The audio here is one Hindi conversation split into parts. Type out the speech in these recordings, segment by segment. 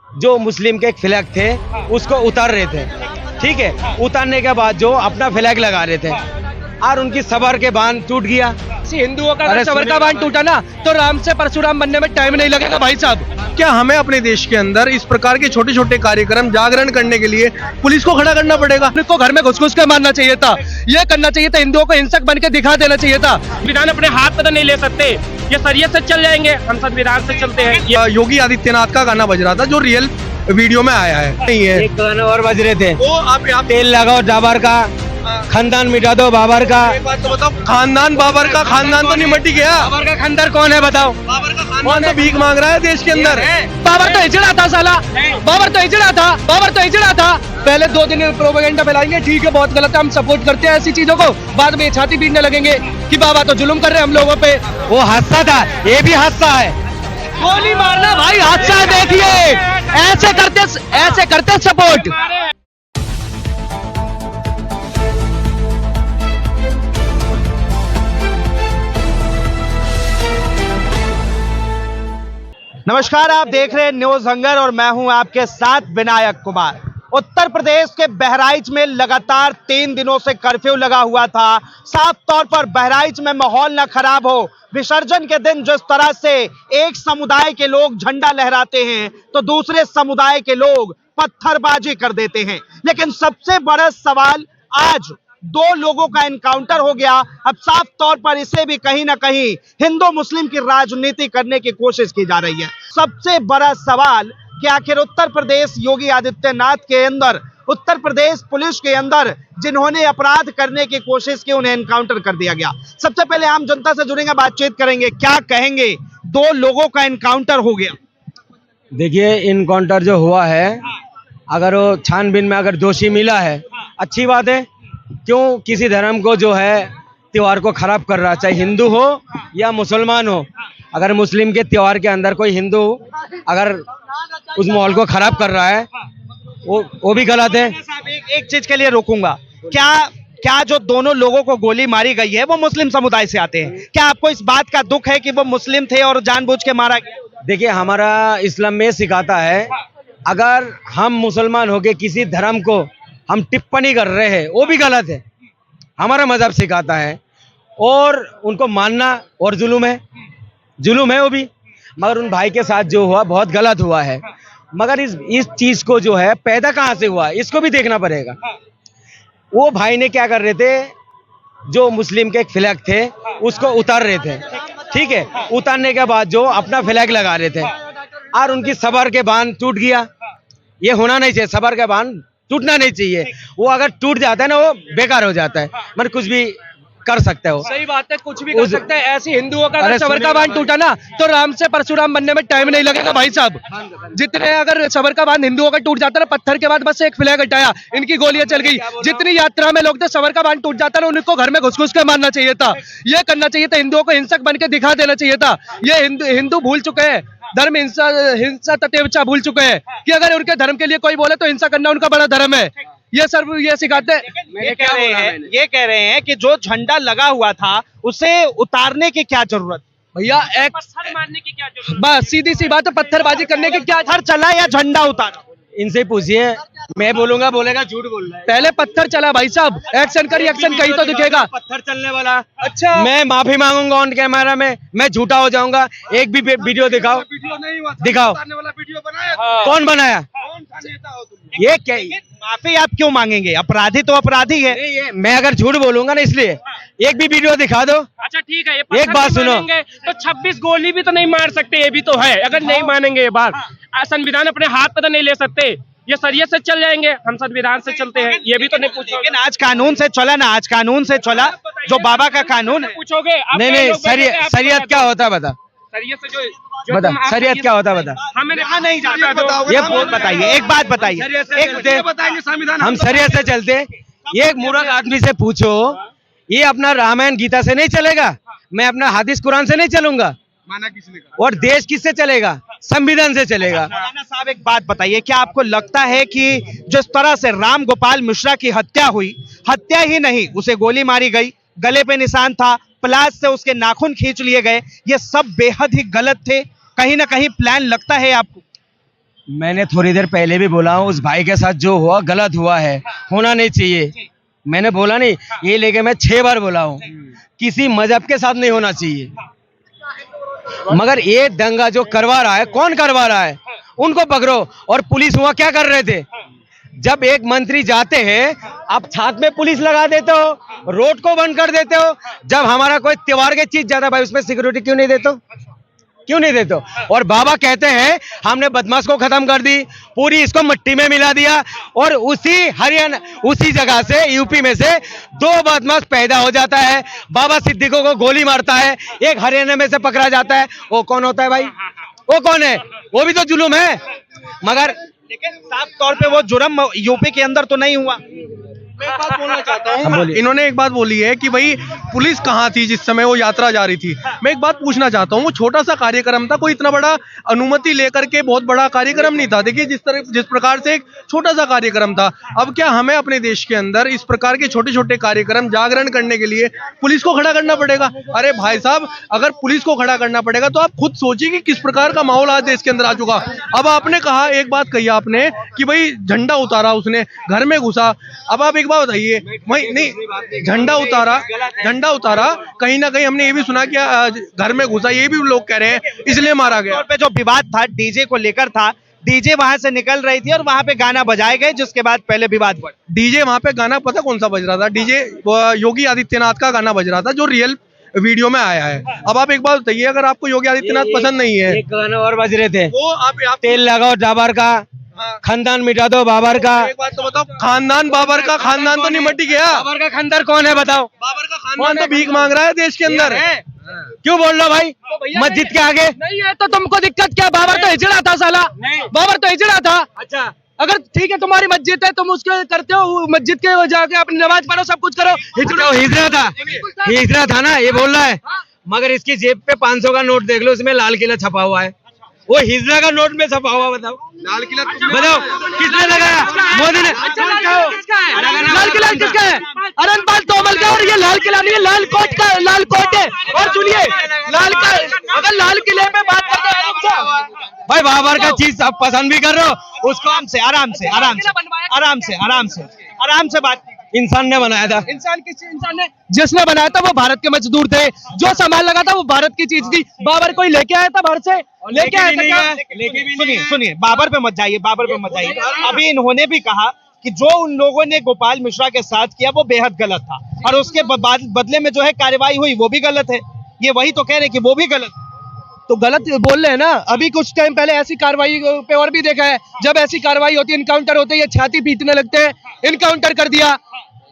जो मुस्लिम के एक फ्लैग थे उसको उतार रहे थे, ठीक है। उतारने के बाद जो अपना फ्लैग लगा रहे थे और उनकी सबर के बांध टूट गया। हिंदुओं का अगर सबर का बांध टूटा ना तो राम से परशुराम बनने में टाइम नहीं लगेगा भाई साहब। क्या हमें अपने देश के अंदर इस प्रकार के छोटे छोटे कार्यक्रम जागरण करने के लिए पुलिस को खड़ा करना पड़ेगा? उनको घर में घुस के मारना चाहिए था, ये करना चाहिए था, हिंदुओं को हिंसक बन के दिखा देना चाहिए था। संविधान अपने हाथ में तो नहीं ले सकते, ये शरीयत से चल जाएंगे, हम संविधान से चलते हैं। योगी आदित्यनाथ का गाना बज रहा था जो रियल वीडियो में आया है, नहीं है। एक गाना और बज रहे थे, वो आप तेल लगाओ बाबर का, खानदान मिटा दो बाबर का। एक बात तो बताओ, खानदान बाबर का खानदान तो नहीं मिट गया। बाबर का खानदान कौन है बताओ? बाबर का खानदान तो भीख मांग रहा है देश के अंदर। बाबर तो हिजड़ा था साला, बाबर तो हिजड़ा था, बाबर तो हिजड़ा था। पहले 2 दिन में प्रोपेगेंडा फैलाएंगे, ठीक है बहुत गलत है, हम सपोर्ट करते हैं ऐसी चीजों को। बाद में छाती पीटने लगेंगे कि बाबा तो जुल्म कर रहे हैं हम लोगों पे। वो हादसा था, ये भी हादसा है। गोली मारना भाई हादसा है, देखिए ऐसे करते सपोर्ट। नमस्कार, आप देख रहे हैं न्यूज हंगर और मैं हूं आपके साथ विनायक कुमार। उत्तर प्रदेश के बहराइच में लगातार 3 दिनों से कर्फ्यू लगा हुआ था। साफ तौर पर बहराइच में माहौल न खराब हो, विसर्जन के दिन जिस तरह से एक समुदाय के लोग झंडा लहराते हैं तो दूसरे समुदाय के लोग पत्थरबाजी कर देते हैं। लेकिन सबसे बड़ा सवाल, आज 2 लोगों का एनकाउंटर हो गया। अब साफ तौर पर इसे भी कहीं ना कहीं हिंदू मुस्लिम की राजनीति करने की कोशिश की जा रही है। सबसे बड़ा सवाल कि आखिर उत्तर प्रदेश योगी आदित्यनाथ के अंदर, उत्तर प्रदेश पुलिस के अंदर जिन्होंने अपराध करने की कोशिश की उन्हें एनकाउंटर कर दिया गया। सबसे पहले आम जनता से जुड़ेंगे, बातचीत करेंगे, क्या कहेंगे? 2 लोगों का एनकाउंटर हो गया। देखिए, इनकाउंटर जो हुआ है, अगर वो छानबीन में अगर दोषी मिला है, अच्छी बात है। क्यों किसी धर्म को जो है त्योहार को खराब कर रहा, चाहे हिंदू हो या मुसलमान हो। अगर मुस्लिम के त्योहार के अंदर कोई हिंदू अगर उस माहौल को खराब कर रहा है, वो भी गलत है। एक चीज के लिए रोकूंगा, क्या जो दोनों लोगों को गोली मारी गई है वो मुस्लिम समुदाय से आते हैं? क्या आपको इस बात का दुख है कि वो मुस्लिम थे और जानबूझ के मारा गया? देखिए, हमारा इस्लाम में सिखाता है, अगर हम मुसलमान होके किसी धर्म को हम टिप्पणी कर रहे हैं वो भी गलत है, हमारा मजहब सिखाता है। और उनको मानना और जुल्म है वो भी। मगर उन भाई के साथ जो हुआ बहुत गलत हुआ है। मगर इस चीज को जो है पैदा कहाँ से हुआ, इसको भी देखना पड़ेगा। वो भाई ने क्या कर रहे थे, जो मुस्लिम के एक फ्लैग थे उसको उतार रहे थे, ठीक है। उतारने के बाद जो अपना फ्लैग लगा रहे थे और उनकी सबर के बांध टूट गया। ये होना नहीं चाहिए, सबर का बांध टूटना नहीं चाहिए। वो अगर टूट जाता है ना, वो बेकार हो जाता है, मतलब कुछ भी कर सकते हो। सही बात है, कुछ भी कर सकते हैं। ऐसी हिंदुओं का अगर सबर का बांध टूटा ना तो राम से परशुराम बनने में टाइम नहीं लगेगा भाई साहब। जितने अगर सबर का बांध हिंदुओं का टूट जाता ना, पत्थर के बाद बस एक फ्लैग हटाया, इनकी गोलियां चल गई। जितनी यात्रा में लोग थे, सबर का बांध टूट जाता ना, उनको घर में घुस के मारना चाहिए था, ये करना चाहिए था, हिंदुओं को हिंसक बन के दिखा देना चाहिए था। ये हिंदू भूल चुके हैं, धर्म हिंसा ततेवचा भूल चुके हैं कि अगर उनके धर्म के लिए कोई बोले तो हिंसा करना उनका बड़ा धर्म है। ये सिखाते हैं। ये कह रहे हैं कि जो झंडा लगा हुआ था उसे उतारने की क्या जरूरत? भैया एक पत्थर मारने की क्या जरूरत? बस सीधी सी बात है, पत्थरबाजी करने की क्या? पत्थर चला या झंडा उतारा? इनसे पूछिए, मैं बोलूंगा बोलेगा झूठ बोल रहा है। पहले पत्थर चला भाई साहब, एक्शन का रिएक्शन कहीं तो दिखेगा। पत्थर चलने वाला, अच्छा, मैं माफी मांगूंगा ऑन कैमरा में, मैं झूठा हो जाऊंगा। एक भी वीडियो दिखाओ, दिखाओ। कौन बनाया? ये क्या, माफी आप क्यों मांगेंगे? अपराधी तो अपराधी है। मैं अगर झूठ बोलूंगा ना, इसलिए एक भी वीडियो दिखा दो। अच्छा ठीक है, ये एक बात सुनो, तो 26 गोली भी तो नहीं मार सकते, ये भी तो है। अगर नहीं मानेंगे ये बात, संविधान अपने हाथ में तो नहीं ले सकते, ये शरीयत से चल जाएंगे, हम संविधान से चलते हैं, ये भी तो नहीं पूछोगे। लेकिन आज कानून से चला ना, आज कानून से चला, जो बाबा का कानून है। पूछोगे नहीं, शरीयत क्या होता है बता, शरीयत से बता, शरीयत क्या होता है बता। हमें नहीं जाता तो ये बताइए, एक बात बताइए, हम शरीयत से चलते। ये एक मूर्ख आदमी से पूछो, ये अपना रामायण गीता से नहीं चलेगा, मैं अपना हदीस कुरान से नहीं चलूंगा। माना किसने कहा? और देश किससे चलेगा? संविधान से चलेगा। मौलाना साहब एक बात बताइए, क्या आपको लगता है कि जिस तरह से राम गोपाल मिश्रा की हत्या हुई, हत्या ही नहीं उसे गोली मारी गई, गले पे निशान था, प्लास से उसके नाखून खींच लिए गए, ये सब बेहद ही गलत थे? कहीं ना कहीं प्लान लगता है आपको? मैंने थोड़ी देर पहले भी बोला हूँ, उस भाई के साथ जो हुआ गलत हुआ है, होना नहीं चाहिए। मैंने बोला नहीं, ये लेके मैं 6 बार बोला हूँ, किसी मजहब के साथ नहीं होना चाहिए। मगर ये दंगा जो करवा रहा है, कौन करवा रहा है? उनको पकड़ो। और पुलिस वहां क्या कर रहे थे? जब एक मंत्री जाते हैं, आप छात में पुलिस लगा देते हो, रोड को बंद कर देते हो। जब हमारा कोई त्योहार की चीज जाता है भाई, उसमें सिक्योरिटी क्यों नहीं देते हो? क्यों नहीं देते हो? और बाबा कहते हैं हमने बदमाश को खत्म कर दी, पूरी इसको मिट्टी में मिला दिया। और उसी हरियाणा, उसी जगह से, यूपी में से 2 बदमाश पैदा हो जाता है। बाबा सिद्दीकों को गोली मारता है, एक हरियाणा में से पकड़ा जाता है। वो कौन होता है भाई? वो कौन है? वो भी तो जुल्म है। मगर लेकिन साफ तौर पे वो जुर्म यूपी के अंदर तो नहीं हुआ। मैं एक बात बोलना चाहता हूँ, इन्होंने एक बात बोली है कि भाई पुलिस कहाँ थी जिस समय वो यात्रा जा रही थी। मैं एक बात पूछना चाहता हूँ, वो छोटा सा कार्यक्रम था, कोई इतना बड़ा अनुमति लेकर के बहुत बड़ा कार्यक्रम नहीं था। देखिए जिस प्रकार से एक छोटा सा कार्यक्रम था, अब क्या हमें अपने देश के अंदर इस प्रकार के छोटे छोटे कार्यक्रम जागरण करने के लिए पुलिस को खड़ा करना पड़ेगा? अरे भाई साहब, अगर पुलिस को खड़ा करना पड़ेगा तो आप खुद सोचिए कि किस प्रकार का माहौल आज देश के अंदर आ चुका। अब आपने कहा, एक बात कही आपने कि भाई झंडा उतारा, उसने घर में घुसा। अब आप एक बात बताइए, वही नहीं, झंडा उतारा, कहीं ना कहीं हमने ये भी सुना कि घर में घुसा, ये भी लोग कह रहे हैं इसलिए मारा गया। तौर पे जो विवाद था डीजे को लेकर था, डीजे वहां से निकल रही थी और वहां पे गाना बजाए गए, जिसके बाद पहले विवाद बढ़ा। डीजे वहां पे गाना पता कौन सा बज रहा था? डीजे योगी आदित्यनाथ का गाना बज रहा था, जो रियल वीडियो में आया है। अब आप एक बात बताइए, अगर आपको योगी आदित्यनाथ पसंद नहीं है, एक गाना और बज रहे थे, वो आप तेल लगाओ डाबर का, खानदान मिटा दो बाबर का। एक बात तो बताओ, खानदान बाबर का खानदान तो नहीं मिट गया। बाबर का खानदार कौन है बताओ? बाबर का खानदान तो भीख मांग रहा है देश के अंदर। क्यों बोल रहे हो भाई? मस्जिद के आगे नहीं है तो तुमको दिक्कत क्या? बाबर तो हिजड़ा था साला, बाबर तो हिजड़ा था। अच्छा, अगर ठीक है तुम्हारी मस्जिद है, तुम उसके करते हो, मस्जिद के जाके अपनी नमाज पढ़ो, सब कुछ करो। हिजड़ा था ना, ये बोल रहा है। मगर इसकी जेब पे 500 का नोट देख लो, उसमें लाल किला छपा हुआ है। वो हिजड़ा का नोट में छपा हुआ, बताओ लाल किला बताओ किसने लगाया? मोदी ने। लाल किला किसका है? अरनपाल तोमर का। और ये लाल किला नहीं है, लाल कोट का, लाल कोट है। और सुनिए, लाल का, अगर लाल किले पे बात करते हैं भाई, बाबर का चीज आप पसंद भी कर रहे हो, उसको आराम से बात। इंसान ने बनाया था। इंसान ने जिसने बनाया था वो भारत के मजदूर थे, जो सामान लगा था वो भारत की चीज थी। बाबर कोई लेके आया था बाहर से? लेके आया था क्या? सुनिए, बाबर पे मत जाइए। अभी इन्होंने भी कहा कि जो उन लोगों ने गोपाल मिश्रा के साथ किया वो बेहद गलत था, और उसके बदले में जो है कार्रवाई हुई वो भी गलत है। ये वही तो कह रहे हैं कि वो भी गलत। तो गलत बोल रहे हैं ना। अभी कुछ टाइम पहले ऐसी कार्रवाई पे और भी देखा है, जब ऐसी कार्रवाई होती है, इनकाउंटर होते हैं, ये छाती पीटने लगते हैं, इनकाउंटर कर दिया,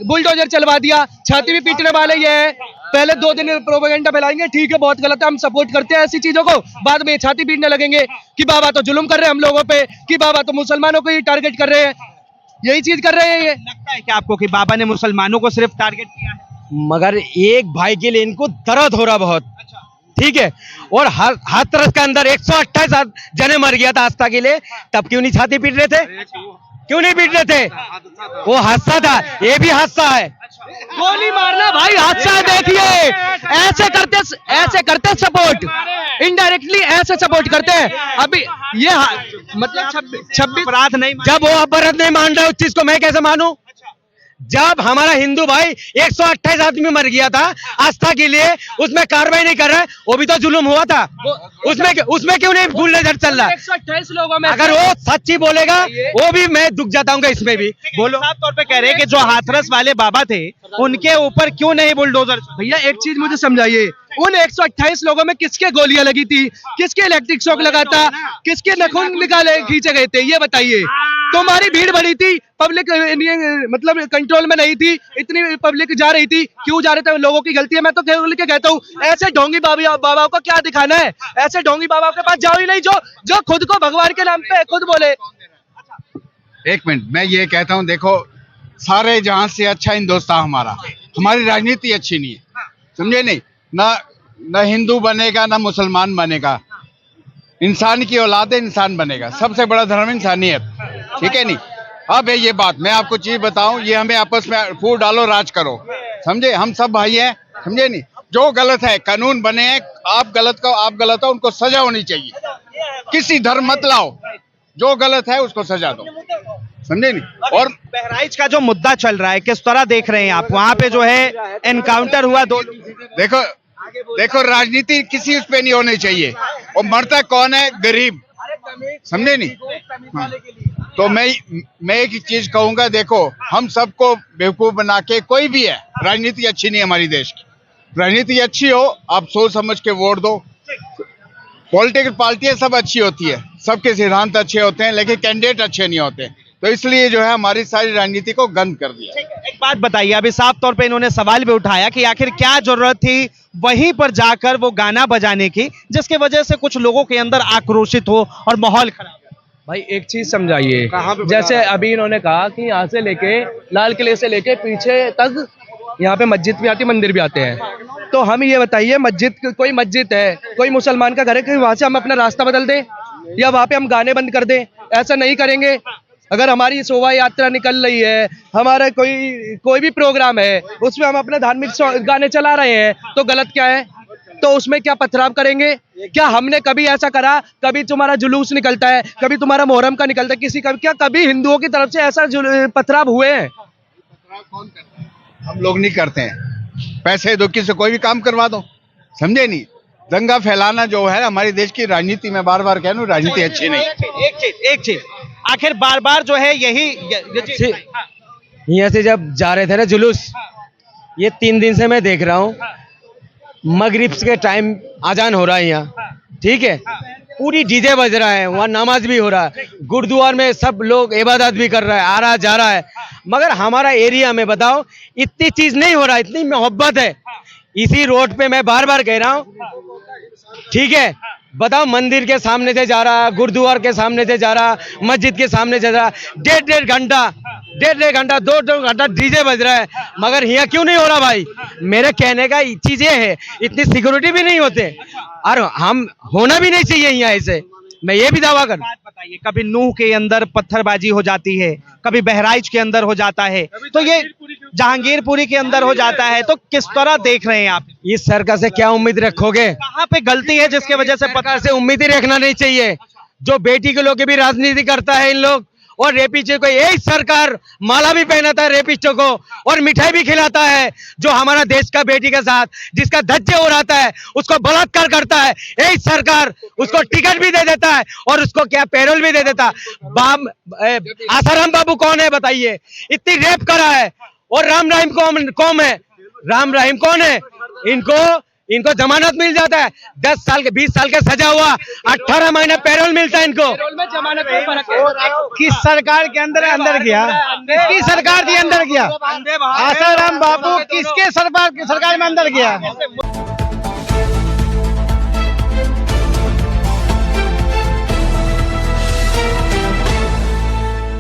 बुलडोजर चलवा दिया, छाती भी पीटने वाले ये है। पहले 2 दिन प्रोपेगेंडा फैलाएंगे, ठीक है बहुत गलत है, हम सपोर्ट करते हैं ऐसी चीजों को, बाद में छाती पीटने लगेंगे कि बाबा तो जुल्म कर रहे हैं हम लोगों पे, कि बाबा तो मुसलमानों को ही टारगेट कर रहे हैं। यही चीज कर रहे हैं ये। लगता है कि आपको कि बाबा ने मुसलमानों को सिर्फ टारगेट किया है? मगर एक भाई के लिए इनको दर्द हो रहा बहुत, ठीक है। और हाथरस के अंदर 128 जने मर गया था आस्था के लिए, तब क्यों नहीं छाती पीट रहे थे? क्यों नहीं पीट रहे थे? वो हादसा था, ये भी हादसा है। गोली मारना भाई हादसा है। देखिए ऐसे करते सपोर्ट, इनडायरेक्टली ऐसे सपोर्ट करते हैं। अभी ये मतलब 26 अपराध नहीं जब वो अपराध नहीं मान रहे, उस चीज को मैं कैसे मानूं? जब हमारा हिंदू भाई 128 आदमी मर गया था आस्था के लिए, उसमें कार्रवाई नहीं कर रहा है, वो भी तो जुल्म हुआ था। उसमें क्यों नहीं भूल नजर चल रहा? 128 लोगों में अगर वो सच्ची बोलेगा, वो भी मैं दुख जाताऊंगा इसमें भी। बोलो। साफ तौर पे कह रहे हैं कि जो हाथरस वाले बाबा थे उनके ऊपर क्यों नहीं बुलडोजर? भैया एक चीज मुझे समझाइए, उन 128 लोगों में किसके गोलियां लगी थी, किसके इलेक्ट्रिक शॉक लगा था, किसके नाखून निकाले खींचे गए थे, ये बताइए। तुम्हारी भीड़ बड़ी थी, पब्लिक मतलब कंट्रोल में नहीं थी, इतनी पब्लिक जा रही थी, क्यों जा रहे थे? लोगों की गलती है। मैं तो कहता हूँ ऐसे ढोंगी बाबा को क्या दिखाना है? ऐसे ढोंगी बाबा के पास जाओ ही नहीं, जो खुद को भगवान के नाम पे खुद बोले। एक मिनट, मैं ये कहता हूँ, देखो सारे जहां से अच्छा हिंदुस्तान हमारा, हमारी राजनीति अच्छी नहीं है, समझे नहीं? ना हिंदू बनेगा ना मुसलमान बनेगा, इंसान की औलाद है, इंसान बनेगा। सबसे बड़ा धर्म इंसानियत, ठीक है नहीं? अब है ये बात, मैं आपको चीज बताऊं, ये हमें आपस में फूट डालो, राज करो, समझे? हम सब भाई हैं, समझे नहीं? जो गलत है कानून बने हैं, आप गलत हो, उनको सजा होनी चाहिए। किसी धर्म मत लाओ, जो गलत है उसको सजा दो, समझे नहीं। और बहराइच का जो मुद्दा चल रहा है किस तरह देख रहे हैं आप? वहां पे जो है एनकाउंटर हुआ दो। देखो देखो, राजनीति किसी उस पे नहीं होनी चाहिए। और मरता कौन है? गरीब, समझे नहीं। हाँ। तो मैं एक चीज कहूंगा, देखो हम सबको बेवकूफ बना के, कोई भी है, राजनीति अच्छी नहीं है हमारी देश की। राजनीति अच्छी हो, आप सोच समझ के वोट दो। पॉलिटिकल पार्टियां सब अच्छी होती है, सबके सिद्धांत अच्छे होते हैं, लेकिन कैंडिडेट अच्छे नहीं होते। तो इसलिए जो है हमारी सारी राजनीति को गंद कर दिया। एक बात बताइए, अभी साफ तौर पे इन्होंने सवाल भी उठाया कि आखिर क्या जरूरत थी वहीं पर जाकर वो गाना बजाने की, जिसकी वजह से कुछ लोगों के अंदर आक्रोशित हो और माहौल खराब। भाई एक चीज समझाइए, जैसे अभी इन्होंने कहा कि यहाँ से लेके लाल किले से लेके पीछे तक यहाँ पे मस्जिद भी आती है, मंदिर भी आते हैं। तो हम ये बताइए, कोई मस्जिद है, कोई मुसलमान का घर है, कि वहां से हम अपना रास्ता बदल दें या वहां पे हम गाने बंद कर दें? ऐसा नहीं करेंगे। अगर हमारी शोभा यात्रा निकल रही है, हमारा कोई भी प्रोग्राम है, उसमें हम अपने धार्मिक गाने चला रहे हैं, तो गलत क्या है? तो उसमें क्या पथराव करेंगे? क्या हमने कभी ऐसा करा? कभी तुम्हारा जुलूस निकलता है, कभी तुम्हारा मोहर्रम का निकलता है, किसी का क्या कभी हिंदुओं की तरफ से ऐसा पथराव हुए हैं? कौन करता है? हम लोग नहीं करते हैं। पैसे दो, किसी से कोई भी काम करवा दो, समझे नहीं। दंगा फैलाना जो है हमारे देश की राजनीति में, बार बार कह रहा हूं, राजनीति अच्छी नहीं। एक चीज आखिर बार बार जो है यही यहाँ से जब जा रहे थे ना जुलूस, ये 3 दिन से मैं देख रहा हूँ, मगरिब के टाइम अजान हो रहा है यहाँ, ठीक है, पूरी डीजे बज रहा है, वहाँ नमाज भी हो रहा है, गुरुद्वार में सब लोग इबादत भी कर रहा है, आ रहा जा रहा है। मगर हमारा एरिया में बताओ इतनी चीज नहीं हो रहा, इतनी मोहब्बत है। इसी रोड पे मैं बार बार कह रहा हूँ, ठीक है, बताओ मंदिर के सामने से जा रहा, गुरुद्वार के सामने से जा रहा, मस्जिद के सामने से जा रहा, डेढ़ घंटा 2 घंटा डीजे बज रहा है, मगर यहाँ क्यों नहीं हो रहा भाई? मेरे कहने का चीज ये है, इतनी सिक्योरिटी भी नहीं होते और हम होना भी नहीं चाहिए यहाँ ऐसे, मैं ये भी दावा कर। बताइए, कभी नूह के अंदर पत्थरबाजी हो जाती है, कभी बहराइच के अंदर हो जाता है, तो ये जहांगीरपुरी के अंदर हो जाता है, तो किस तरह देख रहे हैं आप? इस सरकार से क्या उम्मीद रखोगे? कहाँ पे गलती है जिसके वजह से सरकार से उम्मीद ही रखना नहीं चाहिए। जो बेटी के लोग की भी राजनीति करता है इन लोग, और रेपिस्टों को एक सरकार माला भी पहनाता है रेपिस्टों को, और मिठाई भी खिलाता है। जो हमारा देश का बेटी के साथ जिसका धज्जे उड़ाता है, उसको बलात्कार करता है, एक सरकार उसको टिकट भी दे देता है और उसको क्या पैरोल भी दे देता। आसाराम बाबू कौन है बताइए? इतनी रेप करा है। और राम रहीम कौन है? राम रहीम कौन है? इनको जमानत मिल जाता है, 10 साल के 20 साल के सजा हुआ, 18 महीने पैरोल मिलता है इनको। किस सरकार के अंदर गया? किसकी सरकार थी अंदर गया? आसाराम बाबू किसके सरकार में अंदर गया?